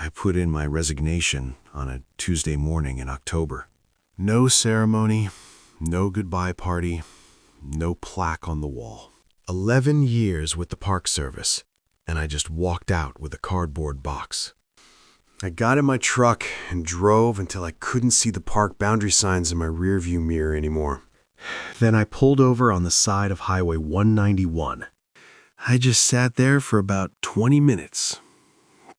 I put in my resignation on a Tuesday morning in October. No ceremony, no goodbye party, no plaque on the wall. 11 years with the Park Service, and I just walked out with a cardboard box. I got in my truck and drove until I couldn't see the park boundary signs in my rearview mirror anymore. Then I pulled over on the side of Highway 191. I just sat there for about 20 minutes,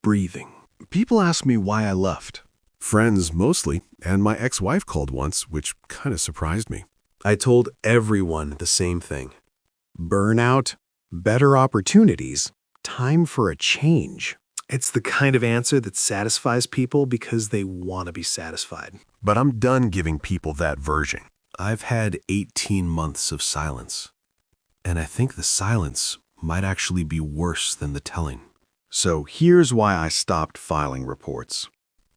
breathing. People asked me why I left. Friends mostly, and my ex-wife called once, which kind of surprised me. I told everyone the same thing. Burnout, better opportunities, time for a change. It's the kind of answer that satisfies people because they want to be satisfied. But I'm done giving people that version. I've had 18 months of silence, and I think the silence might actually be worse than the telling. So here's why I stopped filing reports.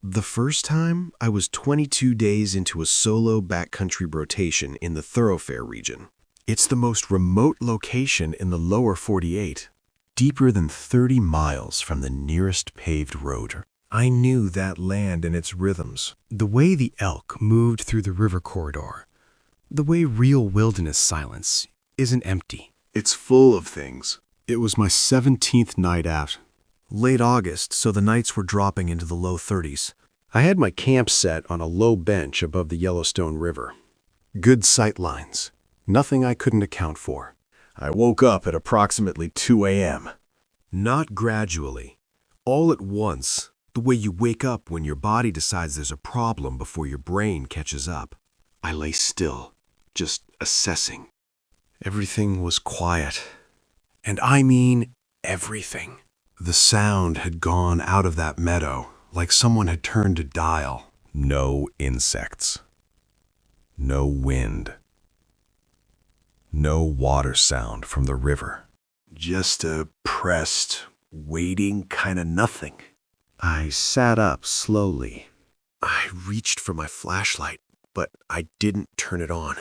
The first time, I was 22 days into a solo backcountry rotation in the Thorofare region. It's the most remote location in the lower 48, deeper than 30 miles from the nearest paved road. I knew that land and its rhythms, the way the elk moved through the river corridor, the way real wilderness silence isn't empty. It's full of things. It was my 17th night out. Late August, so the nights were dropping into the low 30s. I had my camp set on a low bench above the Yellowstone River. Good sight lines. Nothing I couldn't account for. I woke up at approximately 2 a.m. Not gradually. All at once, the way you wake up when your body decides there's a problem before your brain catches up. I lay still, just assessing. Everything was quiet. And I mean everything. The sound had gone out of that meadow, like someone had turned a dial. No insects. No wind. No water sound from the river. Just a pressed, waiting kind of nothing. I sat up slowly. I reached for my flashlight, but I didn't turn it on.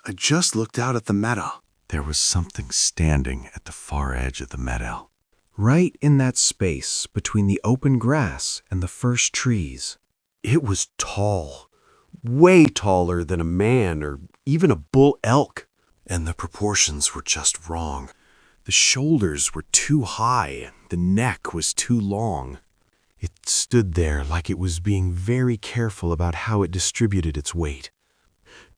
I just looked out at the meadow. There was something standing at the far edge of the meadow. Right in that space between the open grass and the first trees. It was tall, way taller than a man or even a bull elk. And the proportions were just wrong. The shoulders were too high, the neck was too long. It stood there like it was being very careful about how it distributed its weight.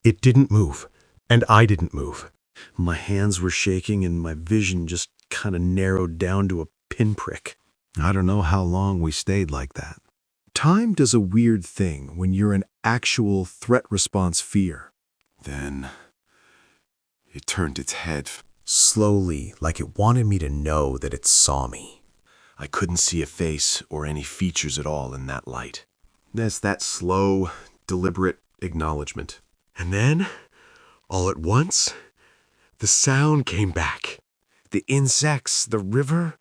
It didn't move, and I didn't move. My hands were shaking and my vision just kind of narrowed down to a pinprick. I don't know how long we stayed like that. Time does a weird thing when you're in actual threat response fear. Then it turned its head slowly, like it wanted me to know that it saw me. I couldn't see a face or any features at all in that light. There's that slow, deliberate acknowledgement. And then, all at once, the sound came back. The insects, the river,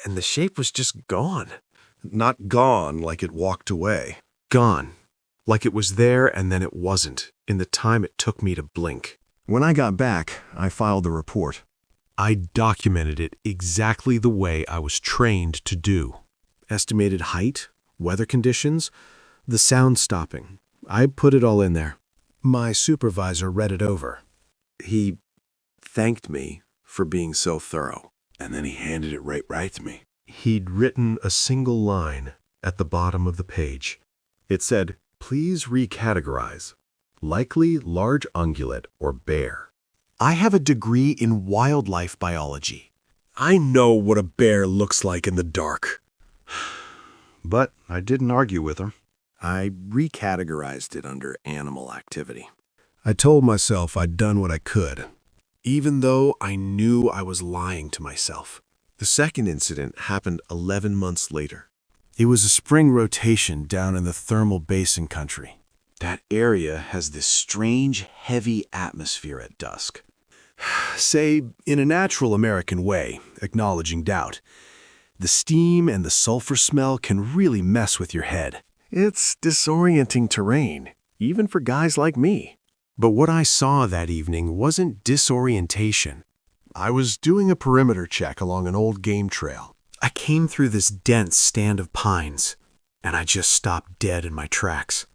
and the shape was just gone. Not gone like it walked away. Gone, like it was there and then it wasn't, in the time it took me to blink. When I got back, I filed the report. I documented it exactly the way I was trained to do. Estimated height, weather conditions, the sound stopping. I put it all in there. My supervisor read it over. He thanked me for being so thorough, and then he handed it right to me. He'd written a single line at the bottom of the page. It said, "Please re-categorize. Likely large ungulate or bear." I have a degree in wildlife biology. I know what a bear looks like in the dark. But I didn't argue with her. I re-categorized it under animal activity. I told myself I'd done what I could, even though I knew I was lying to myself. The second incident happened 11 months later. It was a spring rotation down in the Thermal Basin country. That area has this strange, heavy atmosphere at dusk. Say, in a natural American way, acknowledging doubt, the steam and the sulfur smell can really mess with your head. It's disorienting terrain, even for guys like me. But what I saw that evening wasn't disorientation. I was doing a perimeter check along an old game trail. I came through this dense stand of pines, and I just stopped dead in my tracks.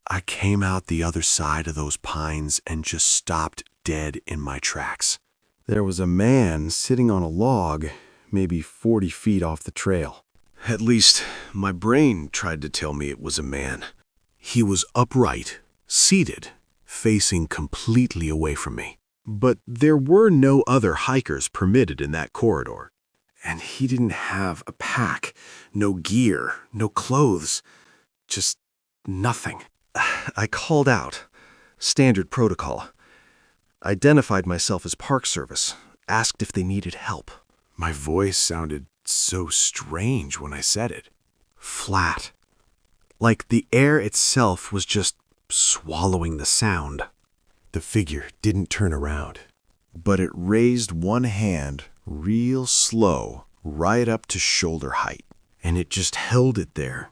I came out the other side of those pines and just stopped dead in my tracks. There was a man sitting on a log, maybe 40 feet off the trail. At least, my brain tried to tell me it was a man. He was upright, seated, facing completely away from me. But there were no other hikers permitted in that corridor. And he didn't have a pack, no gear, no clothes, just nothing. I called out. Standard protocol. Identified myself as Park Service, asked if they needed help. My voice sounded so strange when I said it. Flat. Like the air itself was just swallowing the sound. The figure didn't turn around, but it raised one hand real slow right up to shoulder height, and it just held it there.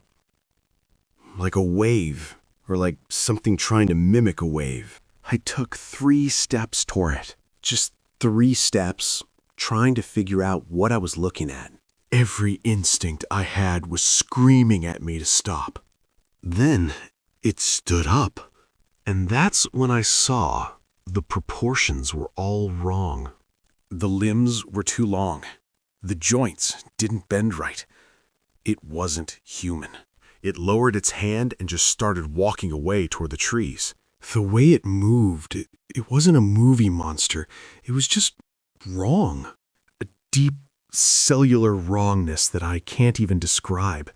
Like a wave, or like something trying to mimic a wave. I took 3 steps toward it. Just 3 steps, trying to figure out what I was looking at. Every instinct I had was screaming at me to stop. Then it stood up. And that's when I saw the proportions were all wrong. The limbs were too long. The joints didn't bend right. It wasn't human. It lowered its hand and just started walking away toward the trees. The way it moved, it wasn't a movie monster. It was just wrong. A deep cellular wrongness that I can't even describe.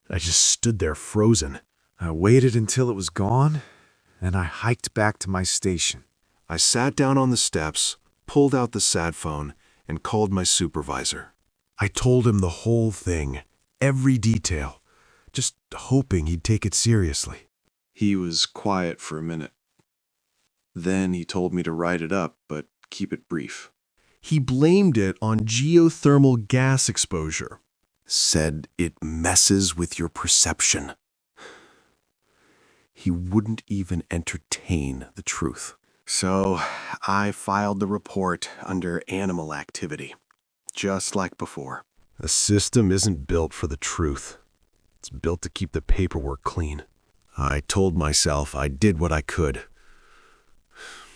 I just stood there frozen. I waited until it was gone, and I hiked back to my station. I sat down on the steps, pulled out the sat phone, and called my supervisor. I told him the whole thing, every detail, just hoping he'd take it seriously. He was quiet for a minute. Then he told me to write it up, but keep it brief. He blamed it on geothermal gas exposure. Said it messes with your perception. He wouldn't even entertain the truth. So I filed the report under animal activity, just like before. The system isn't built for the truth. It's built to keep the paperwork clean. I told myself I did what I could,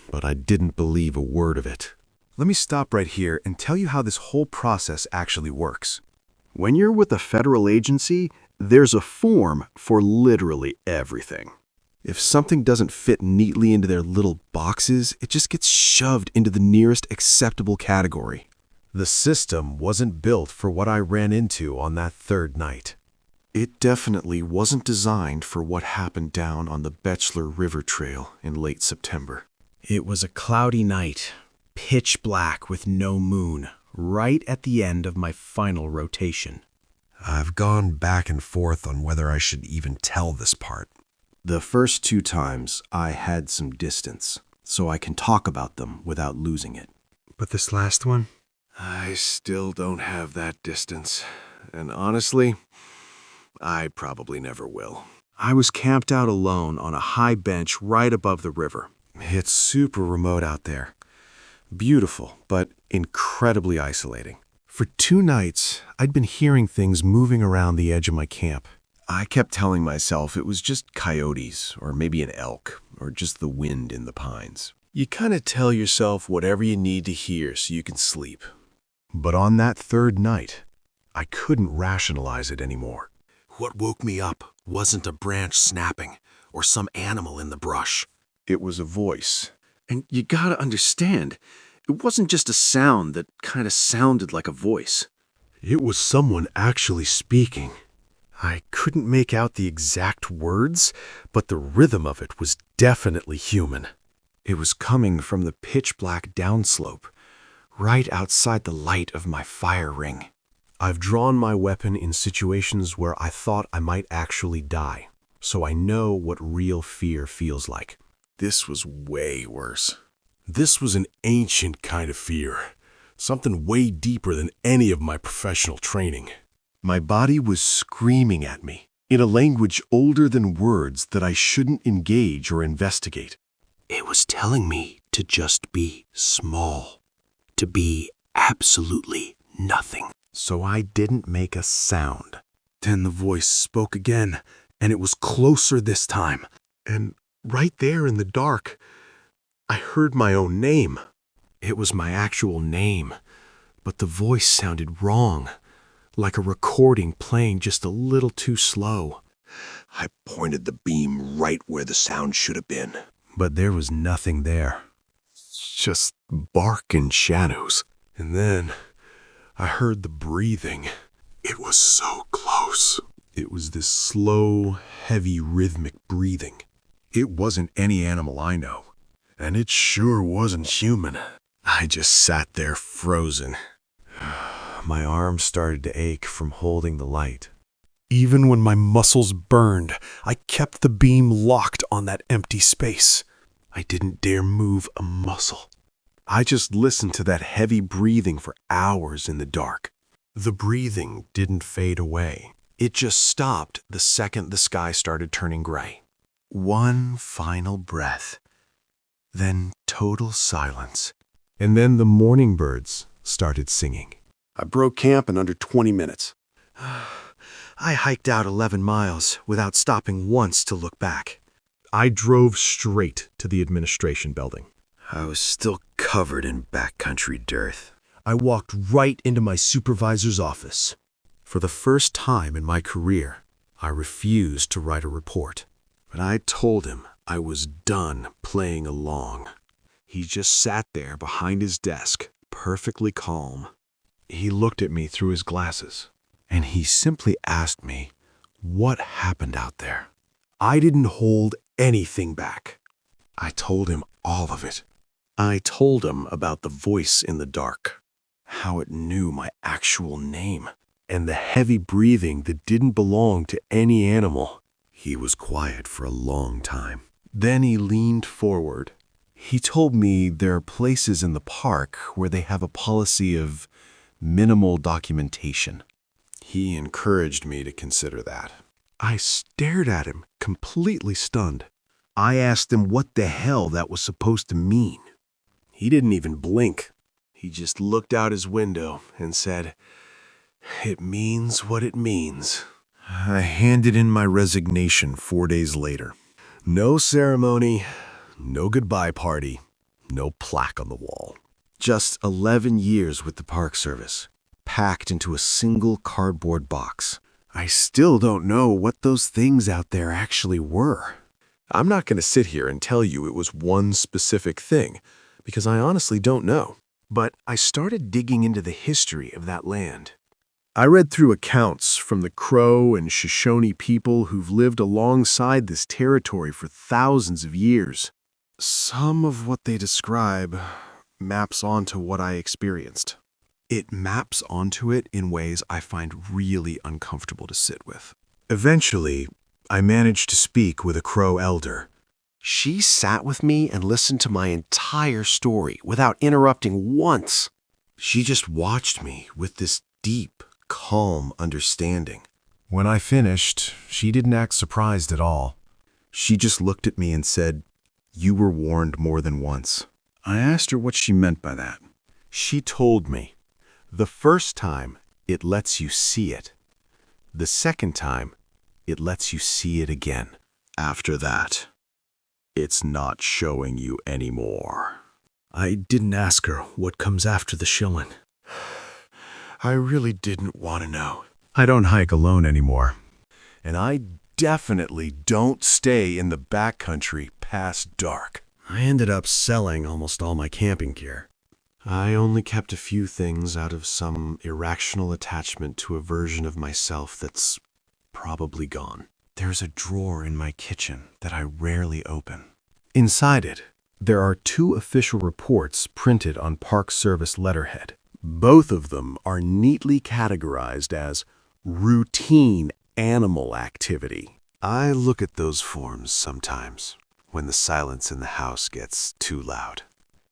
but I didn't believe a word of it. Let me stop right here and tell you how this whole process actually works. When you're with a federal agency, there's a form for literally everything. If something doesn't fit neatly into their little boxes, it just gets shoved into the nearest acceptable category. The system wasn't built for what I ran into on that third night. It definitely wasn't designed for what happened down on the Bechler River Trail in late September. It was a cloudy night, pitch black with no moon, right at the end of my final rotation. I've gone back and forth on whether I should even tell this part. The first 2 times, I had some distance, so I can talk about them without losing it. But this last one? I still don't have that distance, and honestly, I probably never will. I was camped out alone on a high bench right above the river. It's super remote out there. Beautiful, but incredibly isolating. For 2 nights, I'd been hearing things moving around the edge of my camp. I kept telling myself it was just coyotes, or maybe an elk, or just the wind in the pines. You kind of tell yourself whatever you need to hear so you can sleep. But on that third night, I couldn't rationalize it anymore. What woke me up wasn't a branch snapping or some animal in the brush. It was a voice. And you gotta understand, it wasn't just a sound that kind of sounded like a voice. It was someone actually speaking. I couldn't make out the exact words, but the rhythm of it was definitely human. It was coming from the pitch-black downslope, right outside the light of my fire ring. I've drawn my weapon in situations where I thought I might actually die, so I know what real fear feels like. This was way worse. This was an ancient kind of fear, something way deeper than any of my professional training. My body was screaming at me, in a language older than words that I shouldn't engage or investigate. It was telling me to just be small, to be absolutely nothing. so I didn't make a sound. Then the voice spoke again, and it was closer this time. And right there in the dark, I heard my own name. It was my actual name, but the voice sounded wrong, like a recording playing just a little too slow. I pointed the beam right where the sound should have been. But there was nothing there. Just bark and shadows. And then I heard the breathing. It was so close. It was this slow, heavy, rhythmic breathing. It wasn't any animal I know. And it sure wasn't human. I just sat there frozen. My arms started to ache from holding the light. Even when my muscles burned, I kept the beam locked on that empty space. I didn't dare move a muscle. I just listened to that heavy breathing for hours in the dark. The breathing didn't fade away. It just stopped the second the sky started turning gray. One final breath. Then total silence. And then the morning birds started singing. I broke camp in under 20 minutes. I hiked out 11 miles without stopping once to look back. I drove straight to the administration building. I was still covered in backcountry dirt. I walked right into my supervisor's office. For the first time in my career, I refused to write a report. But I told him I was done playing along. He just sat there behind his desk, perfectly calm. He looked at me through his glasses, and he simply asked me what happened out there. I didn't hold anything back. I told him all of it. I told him about the voice in the dark, how it knew my actual name, and the heavy breathing that didn't belong to any animal. He was quiet for a long time. Then he leaned forward. He told me there are places in the park where they have a policy of minimal documentation. He encouraged me to consider that. I stared at him, completely stunned. I asked him what the hell that was supposed to mean. He didn't even blink. He just looked out his window and said, "It means what it means." I handed in my resignation 4 days later. No ceremony, no goodbye party, no plaque on the wall. Just 11 years with the Park Service, packed into a single cardboard box. I still don't know what those things out there actually were. I'm not going to sit here and tell you it was one specific thing, because I honestly don't know. But I started digging into the history of that land. I read through accounts from the Crow and Shoshone people who've lived alongside this territory for thousands of years. Some of what they describe maps onto what I experienced. It maps onto it in ways I find really uncomfortable to sit with. Eventually, I managed to speak with a Crow elder. She sat with me and listened to my entire story without interrupting once. She just watched me with this deep, calm understanding. When I finished, she didn't act surprised at all. She just looked at me and said, "You were warned more than once." I asked her what she meant by that. She told me, the first time, it lets you see it. The second time, it lets you see it again. After that, it's not showing you anymore. I didn't ask her what comes after the shilling. I really didn't want to know. I don't hike alone anymore. And I definitely don't stay in the backcountry past dark. I ended up selling almost all my camping gear. I only kept a few things out of some irrational attachment to a version of myself that's probably gone. There's a drawer in my kitchen that I rarely open. Inside it, there are 2 official reports printed on Park Service letterhead. Both of them are neatly categorized as routine animal activity. I look at those forms sometimes when the silence in the house gets too loud.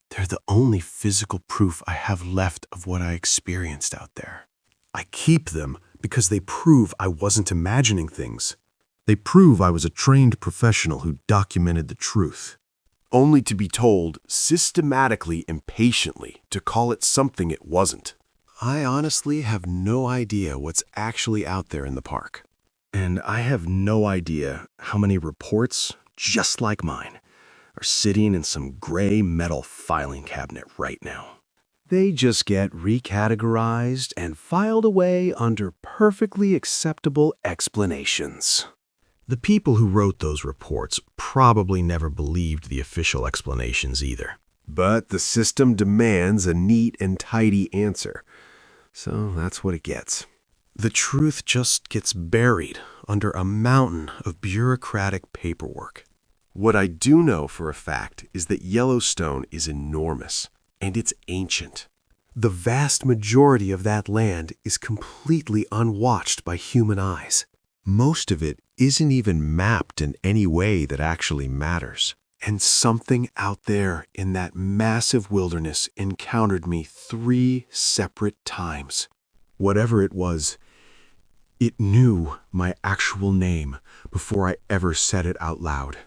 They're the only physical proof I have left of what I experienced out there. I keep them because they prove I wasn't imagining things. They prove I was a trained professional who documented the truth, only to be told systematically and patiently to call it something it wasn't. I honestly have no idea what's actually out there in the park. And I have no idea how many reports, just like mine, are sitting in some gray metal filing cabinet right now. They just get re-categorized and filed away under perfectly acceptable explanations. The people who wrote those reports probably never believed the official explanations either. But the system demands a neat and tidy answer. So that's what it gets. The truth just gets buried under a mountain of bureaucratic paperwork. What I do know for a fact is that Yellowstone is enormous, and it's ancient. The vast majority of that land is completely unwatched by human eyes. Most of it isn't even mapped in any way that actually matters. And something out there in that massive wilderness encountered me 3 separate times. Whatever it was, it knew my actual name before I ever said it out loud.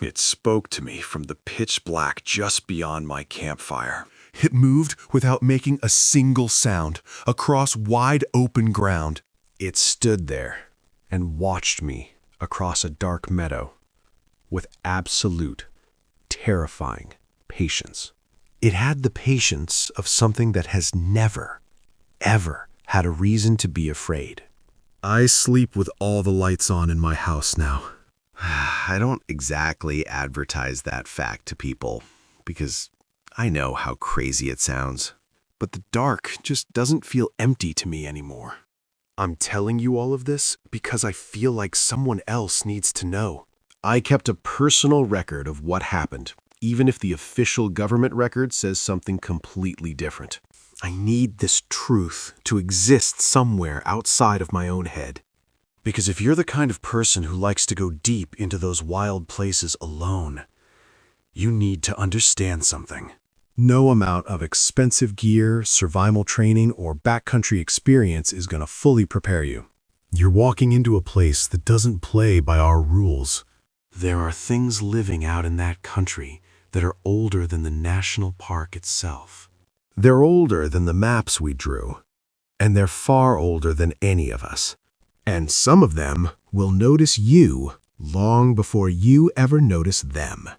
It spoke to me from the pitch black just beyond my campfire. It moved without making a single sound across wide open ground. It stood there and watched me across a dark meadow with absolute, terrifying patience. It had the patience of something that has never, ever had a reason to be afraid. I sleep with all the lights on in my house now. I don't exactly advertise that fact to people because I know how crazy it sounds. But the dark just doesn't feel empty to me anymore. I'm telling you all of this because I feel like someone else needs to know. I kept a personal record of what happened, even if the official government record says something completely different. I need this truth to exist somewhere outside of my own head. Because if you're the kind of person who likes to go deep into those wild places alone, you need to understand something. No amount of expensive gear, survival training, or backcountry experience is going to fully prepare you. You're walking into a place that doesn't play by our rules. There are things living out in that country that are older than the national park itself. They're older than the maps we drew, and they're far older than any of us. And some of them will notice you long before you ever notice them.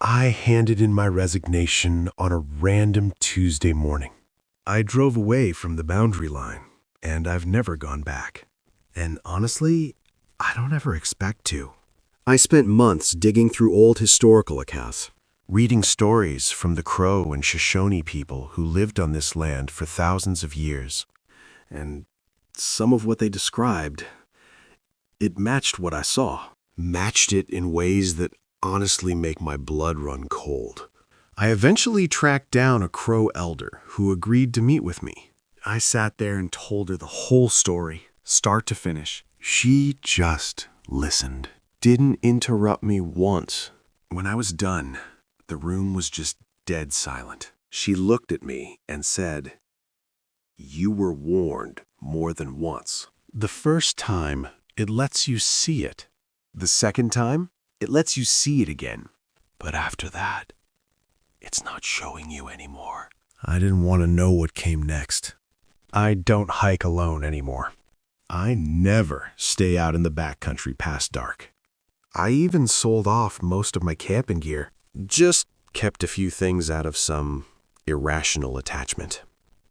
I handed in my resignation on a random Tuesday morning. I drove away from the boundary line, and I've never gone back. And honestly, I don't ever expect to. I spent months digging through old historical accounts, reading stories from the Crow and Shoshone people who lived on this land for thousands of years. And some of what they described, it matched what I saw. Matched it in ways that honestly make my blood run cold. I eventually tracked down a Crow elder who agreed to meet with me. I sat there and told her the whole story, start to finish. She just listened, didn't interrupt me once. When I was done, the room was just dead silent. She looked at me and said, "You were warned more than once. The first time, it lets you see it. The second time, it lets you see it again. But after that, it's not showing you anymore." I didn't want to know what came next. I don't hike alone anymore. I never stay out in the backcountry past dark. I even sold off most of my camping gear. Just kept a few things out of some irrational attachment.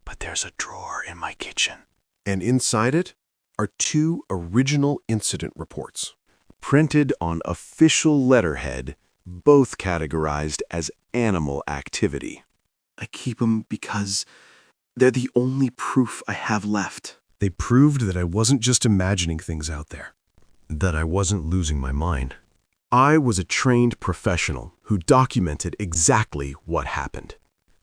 But there's a drawer in my kitchen. And inside it are 2 original incident reports, printed on official letterhead, both categorized as animal activity. I keep them because they're the only proof I have left. They proved that I wasn't just imagining things out there, that I wasn't losing my mind. I was a trained professional who documented exactly what happened.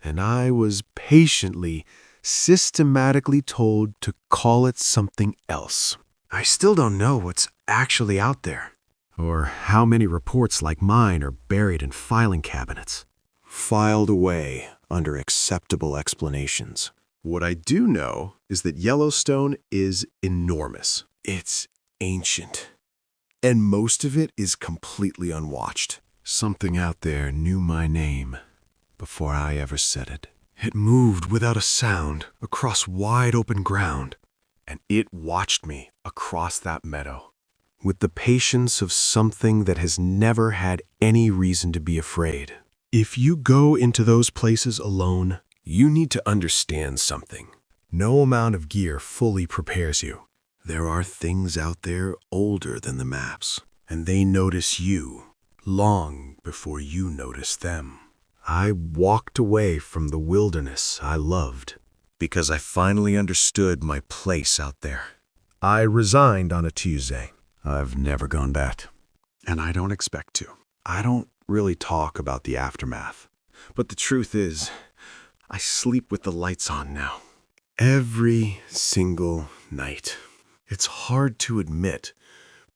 And I was patiently, systematically told to call it something else. I still don't know what's actually out there, or how many reports like mine are buried in filing cabinets, filed away under acceptable explanations. What I do know is that Yellowstone is enormous. It's ancient. And most of it is completely unwatched. Something out there knew my name before I ever said it. It moved without a sound across wide open ground, and it watched me across that meadow with the patience of something that has never had any reason to be afraid. If you go into those places alone, you need to understand something. No amount of gear fully prepares you. There are things out there older than the maps, and they notice you long before you notice them. I walked away from the wilderness I loved because I finally understood my place out there. I resigned on a Tuesday. I've never gone back, and I don't expect to. I don't really talk about the aftermath, but the truth is, I sleep with the lights on now. Every single night. It's hard to admit,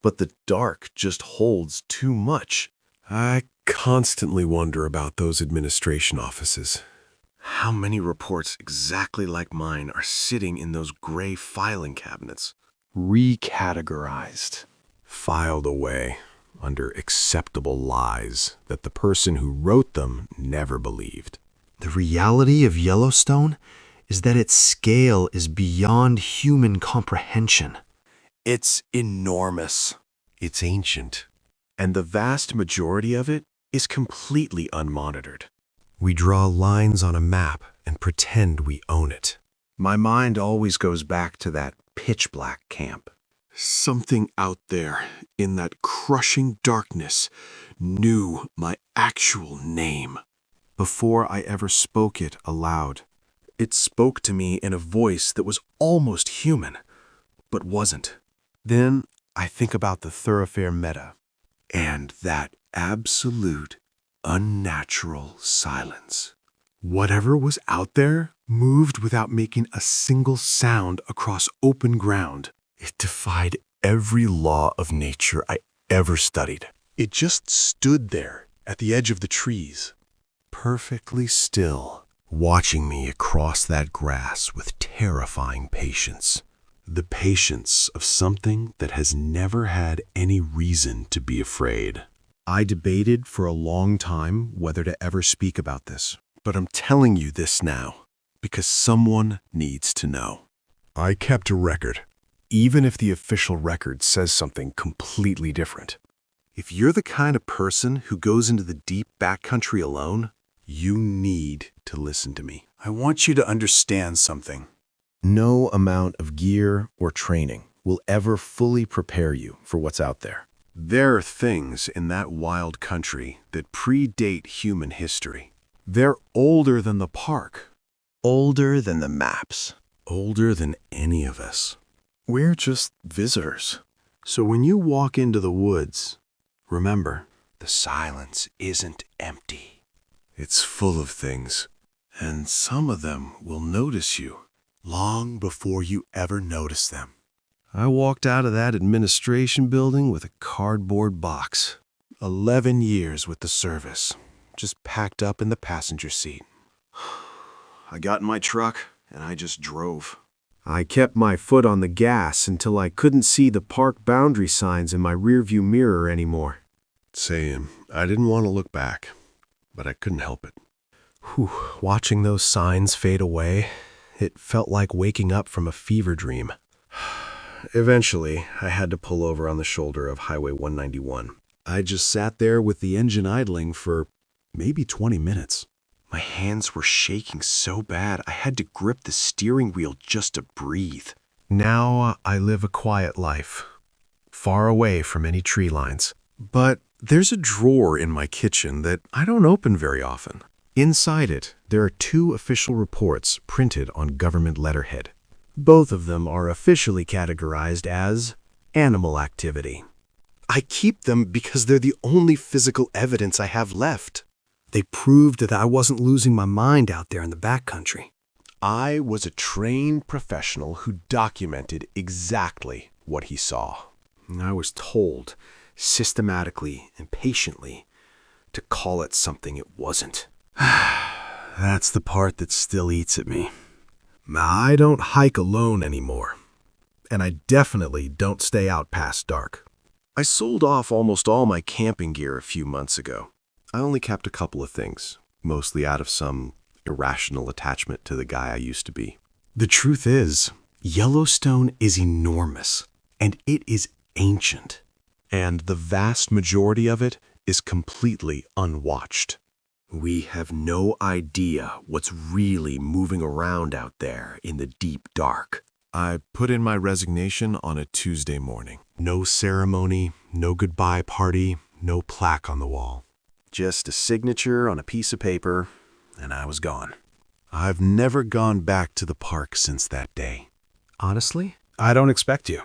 but the dark just holds too much. I constantly wonder about those administration offices. How many reports exactly like mine are sitting in those gray filing cabinets? Re-categorized. Filed away under acceptable lies that the person who wrote them never believed. The reality of Yellowstone is that its scale is beyond human comprehension. It's enormous. It's ancient. And the vast majority of it is completely unmonitored. We draw lines on a map and pretend we own it. My mind always goes back to that pitch-black camp. Something out there in that crushing darkness knew my actual name before I ever spoke it aloud. It spoke to me in a voice that was almost human, but wasn't. Then I think about the Thorofare meadow and that absolute, unnatural silence. Whatever was out there moved without making a single sound across open ground. It defied every law of nature I ever studied. It just stood there at the edge of the trees, perfectly still, watching me across that grass with terrifying patience. The patience of something that has never had any reason to be afraid. I debated for a long time whether to ever speak about this, but I'm telling you this now because someone needs to know. I kept a record, even if the official record says something completely different. If you're the kind of person who goes into the deep backcountry alone, you need to listen to me. I want you to understand something. No amount of gear or training will ever fully prepare you for what's out there. There are things in that wild country that predate human history. They're older than the park, older than the maps, older than any of us. We're just visitors. So when you walk into the woods, remember, the silence isn't empty. It's full of things, and some of them will notice you long before you ever notice them. I walked out of that administration building with a cardboard box. 11 years with the service, just packed up in the passenger seat. I got in my truck, and I just drove. I kept my foot on the gas until I couldn't see the park boundary signs in my rearview mirror anymore. Same. I didn't want to look back, but I couldn't help it. Watching those signs fade away, it felt like waking up from a fever dream. Eventually, I had to pull over on the shoulder of Highway 191. I just sat there with the engine idling for maybe 20 minutes. My hands were shaking so bad I had to grip the steering wheel just to breathe. Now I live a quiet life, far away from any tree lines. But there's a drawer in my kitchen that I don't open very often. Inside it, there are 2 official reports printed on government letterhead. Both of them are officially categorized as animal activity. I keep them because they're the only physical evidence I have left. They proved that I wasn't losing my mind out there in the backcountry. I was a trained professional who documented exactly what he saw. I was told, systematically and patiently, to call it something it wasn't. That's the part that still eats at me. I don't hike alone anymore, and I definitely don't stay out past dark. I sold off almost all my camping gear a few months ago. I only kept a couple of things, mostly out of some irrational attachment to the guy I used to be. The truth is, Yellowstone is enormous, and it is ancient. And the vast majority of it is completely unwatched. We have no idea what's really moving around out there in the deep dark. I put in my resignation on a Tuesday morning. No ceremony, no goodbye party, no plaque on the wall. Just a signature on a piece of paper, and I was gone. I've never gone back to the park since that day. Honestly, I don't expect you.